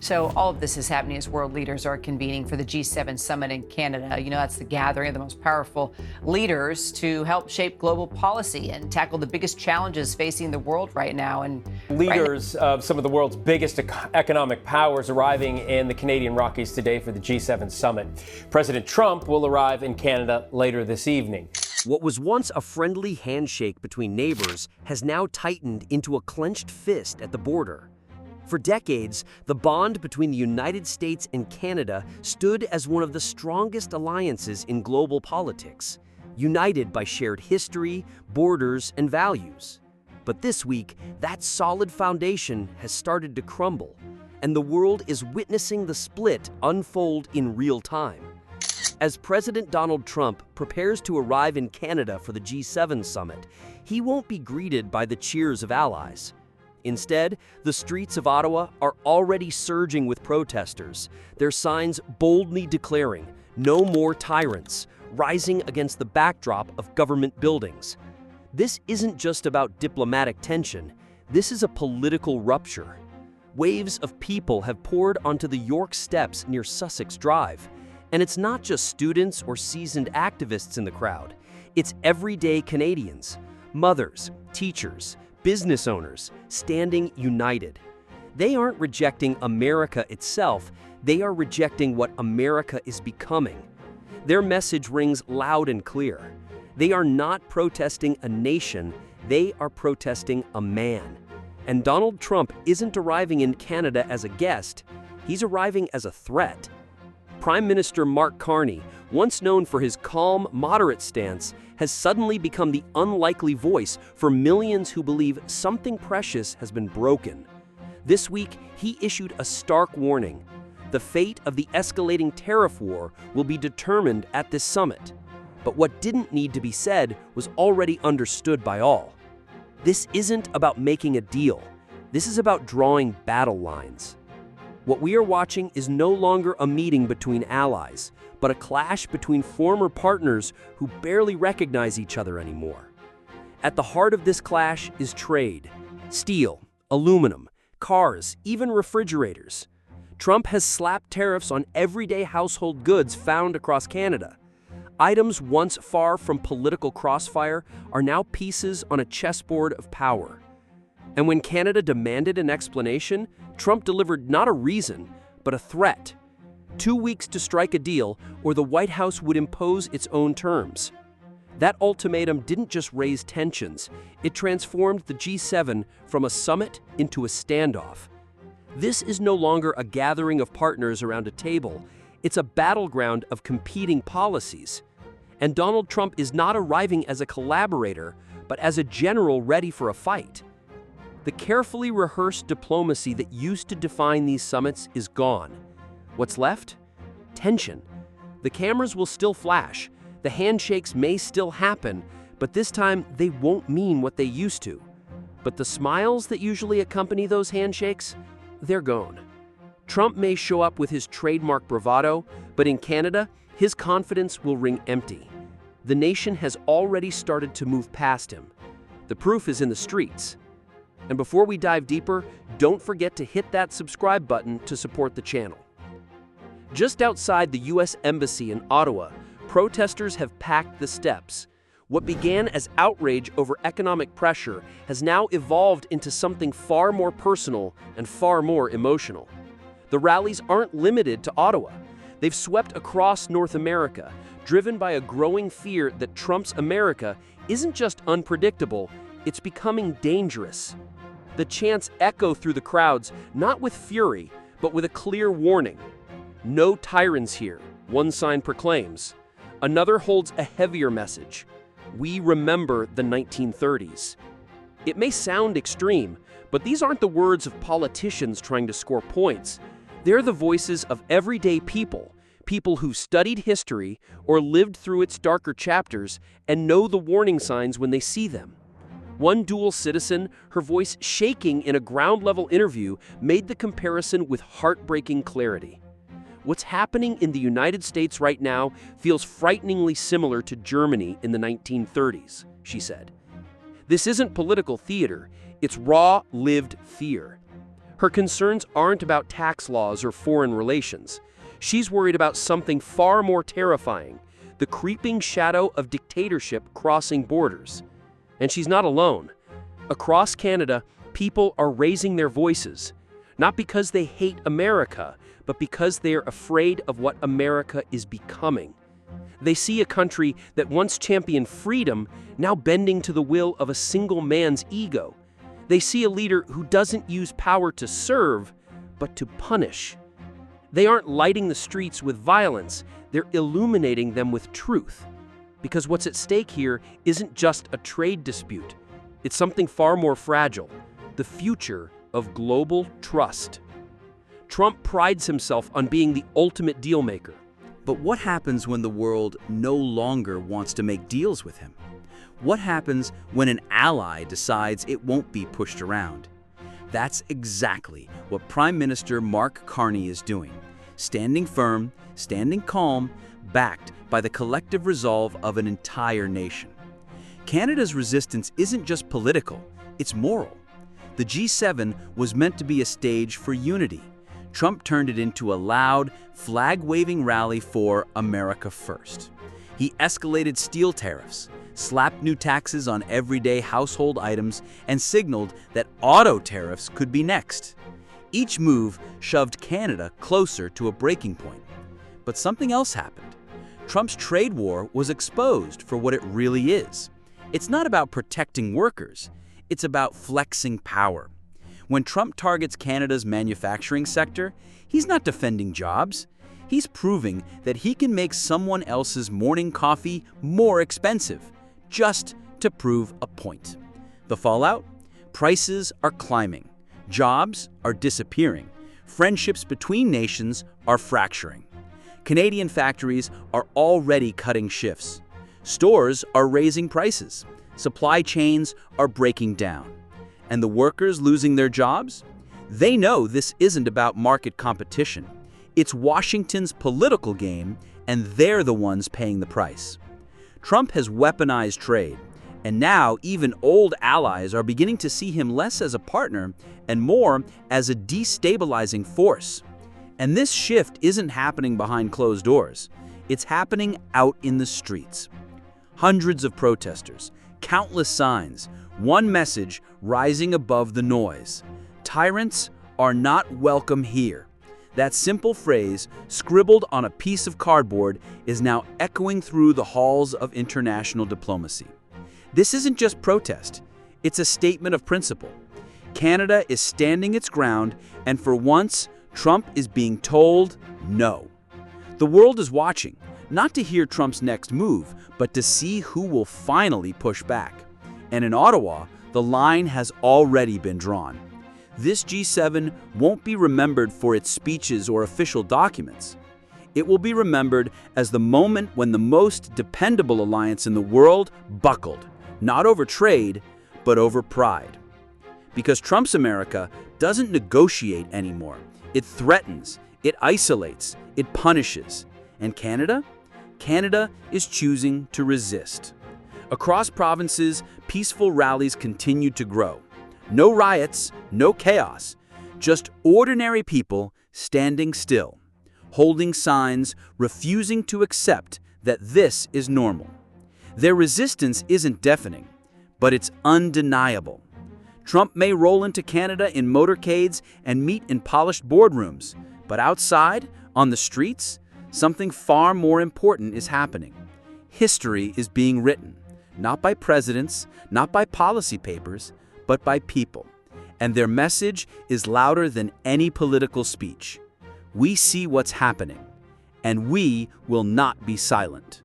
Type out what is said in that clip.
So all of this is happening as world leaders are convening for the G7 summit in Canada. That's the gathering of the most powerful leaders to help shape global policy and tackle the biggest challenges facing the world right now. And leaders of some of the world's biggest economic powers arriving in the Canadian Rockies today for the G7 summit. President Trump will arrive in Canada later this evening. What was once a friendly handshake between neighbors has now tightened into a clenched fist at the border. For decades, the bond between the United States and Canada stood as one of the strongest alliances in global politics, united by shared history, borders, and values. But this week, that solid foundation has started to crumble, and the world is witnessing the split unfold in real time. As President Donald Trump prepares to arrive in Canada for the G7 summit, he won't be greeted by the cheers of allies. Instead, the streets of Ottawa are already surging with protesters, their signs boldly declaring, "No more tyrants," rising against the backdrop of government buildings. This isn't just about diplomatic tension, this is a political rupture. Waves of people have poured onto the York Steps near Sussex Drive. And it's not just students or seasoned activists in the crowd, it's everyday Canadians, mothers, teachers, business owners, standing united. They aren't rejecting America itself, they are rejecting what America is becoming. Their message rings loud and clear. They are not protesting a nation, they are protesting a man. And Donald Trump isn't arriving in Canada as a guest, he's arriving as a threat. Prime Minister Mark Carney, once known for his calm, moderate stance, has suddenly become the unlikely voice for millions who believe something precious has been broken. This week, he issued a stark warning. The fate of the escalating tariff war will be determined at this summit. But what didn't need to be said was already understood by all. This isn't about making a deal. This is about drawing battle lines. What we are watching is no longer a meeting between allies, but a clash between former partners who barely recognize each other anymore. At the heart of this clash is trade: steel, aluminum, cars, even refrigerators. Trump has slapped tariffs on everyday household goods found across Canada. Items once far from political crossfire are now pieces on a chessboard of power. And when Canada demanded an explanation, Trump delivered not a reason, but a threat. 2 weeks to strike a deal, or the White House would impose its own terms. That ultimatum didn't just raise tensions, it transformed the G7 from a summit into a standoff. This is no longer a gathering of partners around a table, it's a battleground of competing policies. And Donald Trump is not arriving as a collaborator, but as a general ready for a fight. The carefully rehearsed diplomacy that used to define these summits is gone. What's left? Tension. The cameras will still flash, the handshakes may still happen, but this time they won't mean what they used to. But the smiles that usually accompany those handshakes, they're gone. Trump may show up with his trademark bravado, but in Canada, his confidence will ring empty. The nation has already started to move past him. The proof is in the streets. And before we dive deeper, don't forget to hit that subscribe button to support the channel. Just outside the U.S. Embassy in Ottawa, protesters have packed the steps. What began as outrage over economic pressure has now evolved into something far more personal and far more emotional. The rallies aren't limited to Ottawa. They've swept across North America, driven by a growing fear that Trump's America isn't just unpredictable, it's becoming dangerous. The chants echo through the crowds, not with fury, but with a clear warning. "No tyrants here," one sign proclaims. Another holds a heavier message. "We remember the 1930s." It may sound extreme, but these aren't the words of politicians trying to score points. They're the voices of everyday people, people who've studied history or lived through its darker chapters and know the warning signs when they see them. One dual citizen, her voice shaking in a ground-level interview, made the comparison with heartbreaking clarity. What's happening in the United States right now feels frighteningly similar to Germany in the 1930s, she said. This isn't political theater, it's raw, lived fear. Her concerns aren't about tax laws or foreign relations. She's worried about something far more terrifying, the creeping shadow of dictatorship crossing borders. And she's not alone. Across Canada, people are raising their voices, not because they hate America, but because they're afraid of what America is becoming. They see a country that once championed freedom, now bending to the will of a single man's ego. They see a leader who doesn't use power to serve, but to punish. They aren't lighting the streets with violence, they're illuminating them with truth. Because what's at stake here isn't just a trade dispute. It's something far more fragile, the future of global trust. Trump prides himself on being the ultimate deal maker. But what happens when the world no longer wants to make deals with him? What happens when an ally decides it won't be pushed around? That's exactly what Prime Minister Mark Carney is doing, standing firm, standing calm, backed by the collective resolve of an entire nation. Canada's resistance isn't just political, it's moral. The G7 was meant to be a stage for unity. Trump turned it into a loud, flag-waving rally for America First. He escalated steel tariffs, slapped new taxes on everyday household items, and signaled that auto tariffs could be next. Each move shoved Canada closer to a breaking point. But something else happened. Trump's trade war was exposed for what it really is. It's not about protecting workers, it's about flexing power. When Trump targets Canada's manufacturing sector, he's not defending jobs. He's proving that he can make someone else's morning coffee more expensive, just to prove a point. The fallout? Prices are climbing. Jobs are disappearing. Friendships between nations are fracturing. Canadian factories are already cutting shifts. Stores are raising prices. Supply chains are breaking down. And the workers losing their jobs? They know this isn't about market competition. It's Washington's political game, and they're the ones paying the price. Trump has weaponized trade, and now even old allies are beginning to see him less as a partner and more as a destabilizing force. And this shift isn't happening behind closed doors. It's happening out in the streets. Hundreds of protesters, countless signs, one message rising above the noise: tyrants are not welcome here. That simple phrase, scribbled on a piece of cardboard, is now echoing through the halls of international diplomacy. This isn't just protest, it's a statement of principle. Canada is standing its ground, and for once, Trump is being told no. The world is watching, not to hear Trump's next move, but to see who will finally push back. And in Ottawa, the line has already been drawn. This G7 won't be remembered for its speeches or official documents. It will be remembered as the moment when the most dependable alliance in the world buckled, not over trade, but over pride. Because Trump's America doesn't negotiate anymore. It threatens, it isolates, it punishes. And Canada? Canada is choosing to resist. Across provinces, peaceful rallies continue to grow. No riots, no chaos, just ordinary people standing still, holding signs, refusing to accept that this is normal. Their resistance isn't deafening, but it's undeniable. Trump may roll into Canada in motorcades and meet in polished boardrooms, but outside, on the streets, something far more important is happening. History is being written, not by presidents, not by policy papers, but by people. And their message is louder than any political speech. We see what's happening, and we will not be silent.